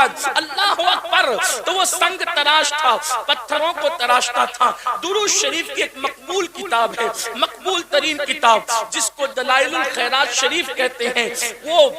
اللہ اکبر. تو وہ سنگ تراش تھا, پتھروں کو تراشتا تھا. درود شریف کی ایک مقبول کتاب ہے, مقبول ترین کتاب, جس کو دلائل الخیرات شریف کہتے ہیں. وہ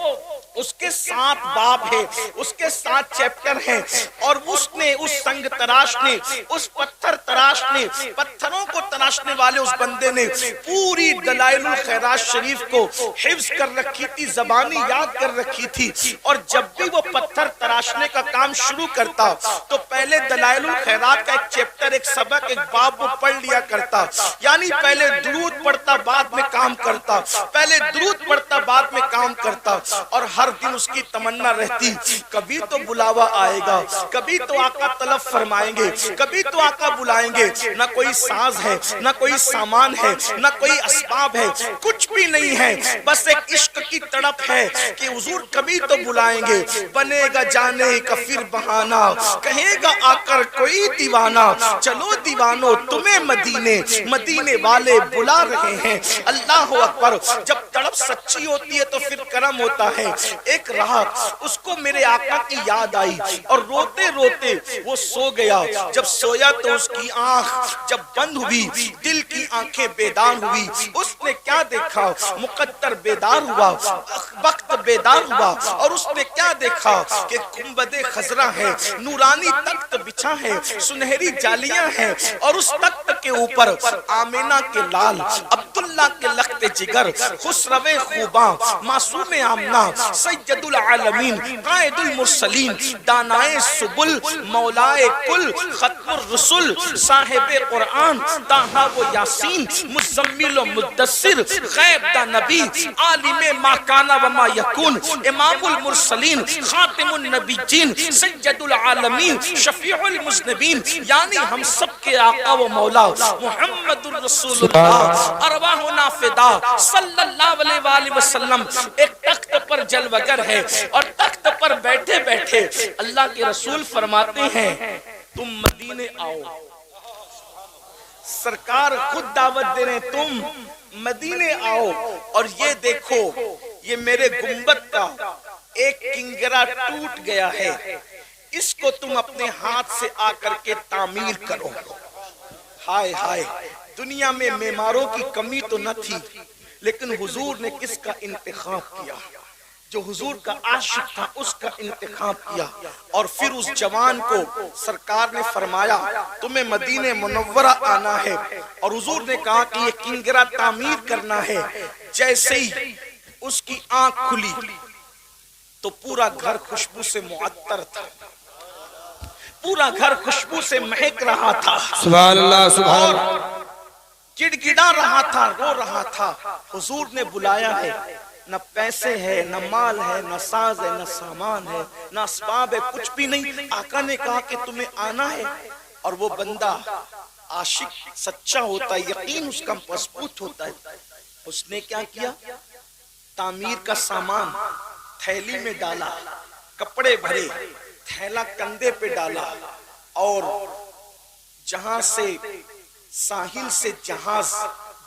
اس کے 7 باب ہے, اس کے 7 چیپٹر ہیں, اور اس نے, اس سنگ تراش نے, اس پتھر تراش نے, پتھروں کو تراشنے والے اس بندے نے پوری دلائل الخیرات شریف کو حفظ کر رکھی تھی, زبانی یاد کر رکھی تھی. اور جب بھی وہ پتھر تراشنے کا کام شروع کرتا تو پہلے دلائل الخیرات کا ایک چیپٹر, ایک سبق, ایک باب وہ پڑھ لیا کرتا. یعنی پہلے درود پڑھتا, بعد میں کام کرتا, پہلے درود پڑھتا, بعد میں کام کرتا. اور ہر دن اس کی تمنا رہتی, کبھی تو بلاوا آئے گا, کبھی تو آقا طلب فرمائیں گے, کبھی تو آقا بلائیں گے. نہ کوئی ساز ہے, نہ کوئی سامان ہے, نہ کوئی اسباب ہے, کچھ بھی نہیں ہے, بس ایک عشق کی تڑپ ہے کہ حضور کبھی تو بلائیں گے. بنے گا جانے کا پھر بہانہ, کہے گا آ کر کوئی دیوانہ, چلو دیوانو تمہیں مدینے, مدینے والے بلا رہے ہیں. اللہ اکبر. جب تڑپ سچی ہوتی ہے تو پھر کرم ہوتا ہے. ایک رات اس کو میرے آقا کی یاد آئی اور روتے روتے وہ سو گیا. جب سویا تو اس کی آنکھ جب بند ہوئی, دل کی آنکھیں بیدار ہوئی. اس نے کیا دیکھا, مقدر بیدار ہوا, وقت بیدار ہوا, اور اس نے کیا دیکھا کہ گنبد خضرا ہے, نورانی تخت بچھا ہے, سنہری جالیاں ہیں, اور اس تخت کے اوپر آمینہ کے لال, عبداللہ کے لخت جگر, خسرو خوباں, معصوم آمنہ, سید العالمین, قائد المرسلین, دانائے سبل, مولائے کل, ختم الرسل, صاحب قرآن, طٰہٰ و یاسین, مزمل و مدثر, غیب دا نبی, عالم ما کانا و ما یکون, امام المرسلین, خاتم النبیین, سید العالمین, شفیع المذنبین. یعنی ہم سب کے آقا و مولا محمد الرسول اللہ, ارواحنا فدا صلی اللہ علیہ وآلہ وسلم ایک تخت پر جلوگر ہے. اور تخت پر بیٹھے بیٹھے اللہ کے رسول فرماتے ہیں تم مدینے آؤ. سرکار خود دعوت دے رہے, تم مدینے آؤ, اور یہ دیکھو یہ میرے گنبد کا ایک کنگرا ٹوٹ گیا ہے, اس کو تم اپنے ہاتھ سے آ کر کے تعمیر کرو. ہائے ہائے, دنیا میں معماروں کی کمی تو نہ تھی, لیکن حضور نے کس کا انتخاب کیا, جو حضور کا عاشق تھا اس کا انتخاب کیا. اور پھر اس جوان کو سرکار نے فرمایا تمہیں مدینہ منورہ آنا ہے, اور حضور نے کہا کہ یہ کنگرا تعمیر کرنا ہے. جیسے ہی اس کی آنکھ کھلی تو پورا گھر خوشبو سے معطر تھا, پورا گھر خوشبو سے مہک رہا تھا. سبحان اللہ, سبحان اللہ. گڑ گڑا رہا تھا, رو رہا تھا. حضور نے بلایا ہے, نہ پیسے ہے, نہ مال ہے, نہ ساز ہے, نہ سامان ہے, نہ اسباب ہے, کچھ بھی نہیں. آقا نے کہا کہ تمہیں آنا ہے. اور وہ بندہ عاشق سچا ہوتا ہے, یقین اس کا مضبوط ہوتا ہے. اس نے کیا کیا, تعمیر کا سامان تھیلی میں ڈالا, کپڑے بھرے, تھیلا کندھے پہ ڈالا, اور جہاں سے ساحل سے جہاز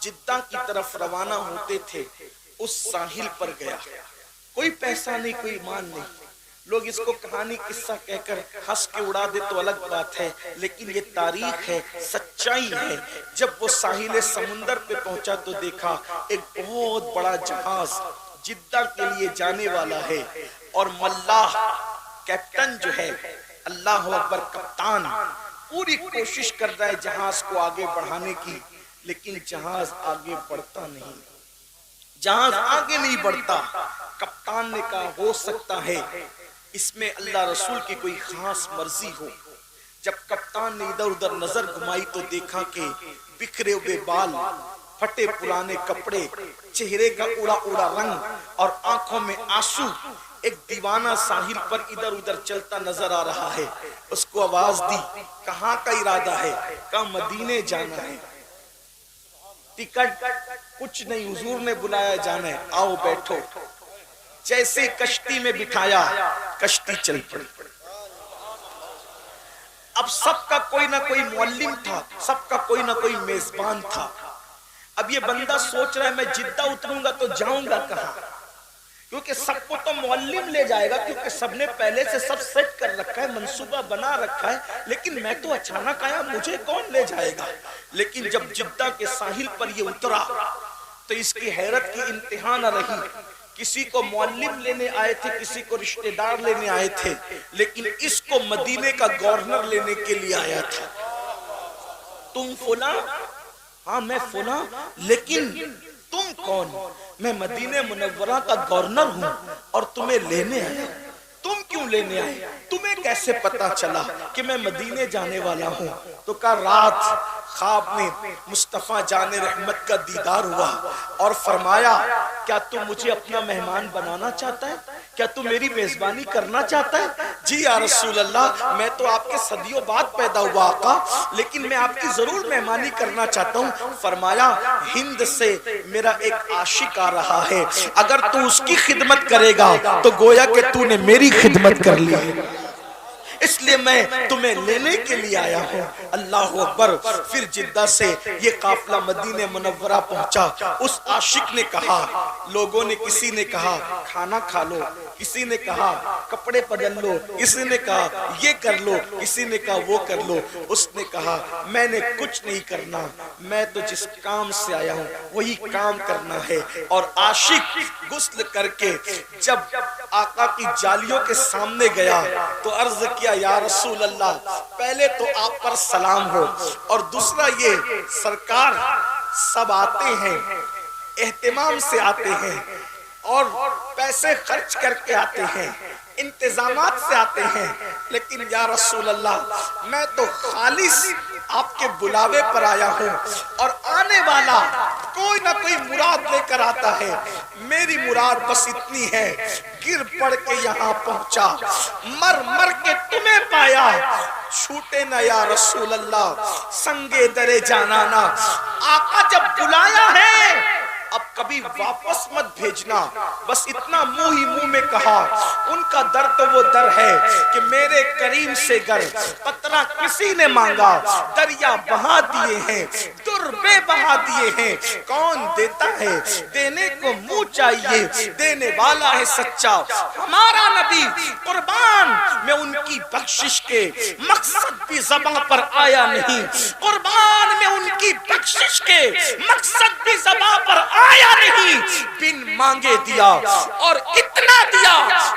جدہ کی طرف روانہ ہوتے تھے اس ساحل پر گیا. کوئی پیسہ نہیں, کوئی مان نہیں. لوگ اس کو کہانی قصہ کہہ کر ہنس کے اڑا دے تو الگ بات ہے, لیکن یہ تاریخ ہے, سچائی ہے. جب وہ ساحل سمندر پہ پہنچا تو دیکھا ایک بہت بڑا جہاز جدہ کے لیے جانے والا ہے, اور ملاح کیپٹن جو ہے, اللہ اکبر, کپتان پوری کوشش کر رہا ہے جہاز کو آگے بڑھانے کی, لیکن جہاز آگے بڑھتا نہیں, جہاز آگے نہیں بڑھتا. کپتان نے کہا ہو سکتا ہے اس میں اللہ رسول کی کوئی خاص مرضی ہو. جب کپتان نے ادھر ادھر نظر گھمائی تو دیکھا کہ بکھرے ہوئے بال, پھٹے پرانے کپڑے, چہرے کا اڑا اڑا رنگ, اور آنکھوں میں آنسو. ایک دیوانہ ساحل پر ادھر ادھر چلتا نظر آ رہا ہے. اس کو آواز دی, کہاں کا ارادہ ہے؟ کہا مدینے جانا ہے. ٹکٹ کچھ نہیں, حضور نے بلایا, جانا ہے, آؤ بیٹھو. جیسے کشتی میں بٹھایا, کشتی چل پڑی. اب سب کا کوئی نہ کوئی معلم تھا, سب کا کوئی نہ کوئی میزبان تھا. اب یہ بندہ سوچ رہا ہے میں جدہ اتروں گا تو جاؤں گا کہاں, کیونکہ سب کو تو معلم لے جائے گا، کیونکہ سب نے پہلے سے سب سیٹ کر رکھا ہے، منصوبہ بنا رکھا ہے، لیکن میں تو اچانک آیا، مجھے کون لے جائے گا؟ لیکن جب جدہ کے ساحل پر یہ اترا تو اس کی حیرت کی انتہا نہ رہی۔ کسی کو معلم لینے آئے تھے، کسی کو رشتہ دار لینے آئے تھے، لیکن اس کو مدینے کا گورنر لینے کے لیے آیا تھا۔ تم فلاں؟ ہاں میں فلاں، لیکن تم کون؟ میں مدینہ منورہ کا گورنر ہوں اور تمہیں لینے آیا۔ تم کیوں لینے آئے؟ تمہیں کیسے پتا چلا کہ میں مدینے جانے والا ہوں؟ تو کہا رات خواب میں مصطفیٰ جان رحمت کا دیدار ہوا اور فرمایا کیا تم مجھے اپنا مہمان بنانا چاہتا ہے؟ کیا تم میری میزبانی کرنا چاہتا ہے؟ جی یا رسول اللہ، میں تو آپ کے صدیوں بعد پیدا ہوا آقا، لیکن میں آپ کی ضرور مہمانی کرنا چاہتا ہوں۔ فرمایا ہند سے میرا ایک عاشق آ رہا ہے، اگر تو اس کی خدمت کرے گا تو گویا کہ تو نے میری خدمت کر لی، اس لیے میں تمہیں لینے کے لیے آیا ہوں۔ اللہ اکبر۔ پھر جدہ سے یہ قافلہ مدینہ منورہ پہنچا۔ اس عاشق نے کہا، لوگوں نے کسی نے کہا کھانا کھا لو، کسی نے کہا کپڑے بدل لو، کسی نے کہا یہ کر لو، کسی نے کہا وہ کر لو۔ اس نے کہا میں نے کچھ نہیں کرنا، میں تو جس کام سے آیا ہوں وہی کام کرنا ہے۔ اور عاشق غسل کر کے جب آقا کی جالیوں کے سامنے گیا تو عرض کیا یا رسول اللہ، پہلے تو آپ پر سلام ہو، اور دوسرا یہ سرکار سب آتے ہیں، اہتمام سے آتے ہیں اور پیسے خرچ کر کے آتے ہیں، انتظامات سے آتے ہیں، لیکن یا رسول اللہ میں تو خالص آپ کے بلاوے پر آیا ہوں، اور آنے والا کوئی نہ کوئی مراد لے کر آتا ہے، میری مراد بس اتنی ہے، گر پڑ کے یہاں پہنچا، مر مر کے تمہیں پایا، چھوٹے نہ یا رسول اللہ سنگے درے جانانا۔ آقا جب بلایا ہے اب کبھی واپس مت بھیجنا، بس اتنا منہ ہی منہ میں کہا۔ ان کا در تو وہ در ہے کہ میرے کریم سے گر قطرہ کسی نے مانگا، دریا بہا دیے ہیں، در بے بہا دیے ہیں، کون دیتا ہے دینے کو منہ چاہیے، دینے والا ہے سچا ہمارا نبی، قربان میں ان کی بخشش کے مقصد بھی زباں پر آیا نہیں، قربان میں ان کی بخشش کے مقصد بھی زباں پر آیا نہیں، بن مانگے دیا اور اتنا دیا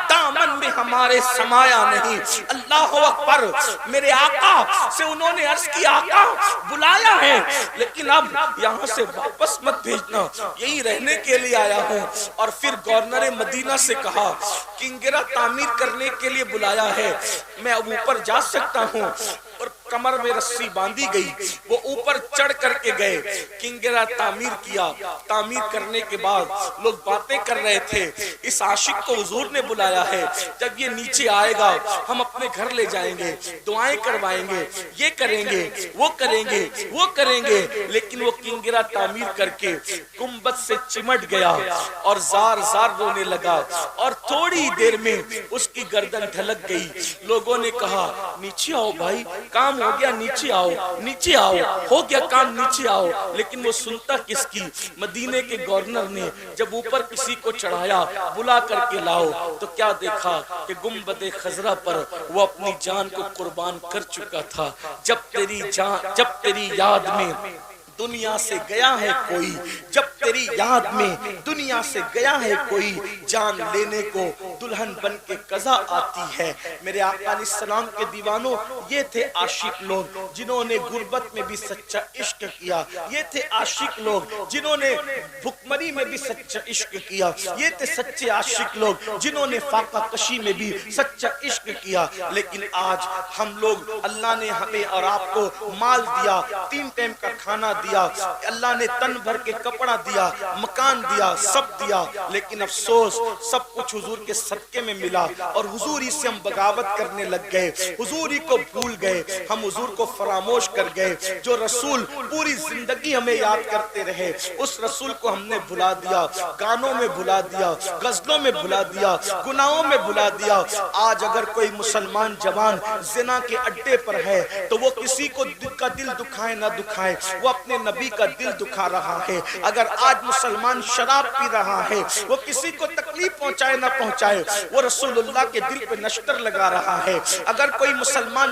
دامن میں ہمارے سمایا نہیں۔ اللہ اکبر۔ میرے آقا سے انہوں نے عرض کی آقا بلایا ہے لیکن اب یہاں سے واپس مت بھیجنا، یہی رہنے کے لیے آیا ہوں۔ اور پھر گورنر مدینہ سے کہا کنگرہ تعمیر کرنے کے لیے بلایا ہے، میں اب اوپر جا سکتا ہوں؟ اور کمر میں رسی باندھی گئی، وہ اوپر چڑھ کر کے گئے، کنگرہ تعمیر کیا۔ تعمیر کرنے کے بعد لوگ باتیں کر رہے تھے، اس عاشق کو حضور نے بلایا ہے، جب یہ نیچے آئے گا ہم اپنے گھر لے جائیں گے، دعائیں کروائیں گے، یہ کریں گے، وہ کریں گے، وہ کریں گے۔ لیکن وہ کنگرہ تعمیر کر کے گنبد سے چمٹ گیا اور زار زار رونے لگا، اور تھوڑی دیر میں اس کی گردن ڈھلک گئی۔ لوگوں نے کہا نیچے آؤ بھائی، کام ہو گیا، نیچے آؤ، نیچے آؤ، ہو گیا کام، نیچے آؤ۔ لیکن وہ سنتا کس کی؟ مدینے کے گورنر نے جب اوپر کسی کو چڑھایا بلا کر کے لاؤ تو کیا دیکھا کہ گنبد خضرا پر وہ اپنی جان کو قربان کر چکا تھا۔ جب تیری یاد میں دنیا سے گیا ہے کوئی، جب تیری یاد میں دنیا سے گیا ہے کوئی، جان لینے کو دلہن بن کے قضا آتی ہے۔ میرے آقا علیہ السلام کے دیوانوں، یہ تھے عاشق لوگ جنہوں نے غربت میں بھی سچا عشق کیا، یہ تھے عاشق لوگ جنہوں نے بھکمری میں بھی سچا عشق کیا، یہ تھے سچے عاشق لوگ جنہوں نے فاقہ کشی میں بھی سچا عشق کیا۔ لیکن آج ہم لوگ، اللہ نے ہمیں اور آپ کو مال دیا، 3 ٹائم کا کھانا دیا، اللہ نے تن بھر کے کپڑا دیا، مکان دیا، سب دیا، لیکن افسوس سب کچھ حضور کے صدقے میں ملا، اور حضور ہی سے ہم بغاوت کرنے لگ گئے، حضور ہی کو بھول گئے، ہم حضور کو فراموش کر گئے۔ جو رسول پوری زندگی ہمیں یاد کرتے رہے، اس رسول کو ہم نے بھلا دیا، گانوں میں بھلا دیا، غزلوں میں بھلا دیا، گناہوں میں بھلا دیا۔ آج اگر کوئی مسلمان جوان زنا کے اڈے پر ہے تو وہ کسی کو کا دل دکھائے نہ دکھائے، وہ اپنے اپنے نبی کا دل دکھا رہا ہے. اگر آج مسلمان شراب پی رہا ہے، وہ کسی کو تکلیف پہنچائے نہ پہنچائے، وہ رسول اللہ کے دل پہ نشتر لگا رہا ہے. اگر کوئی مسلمان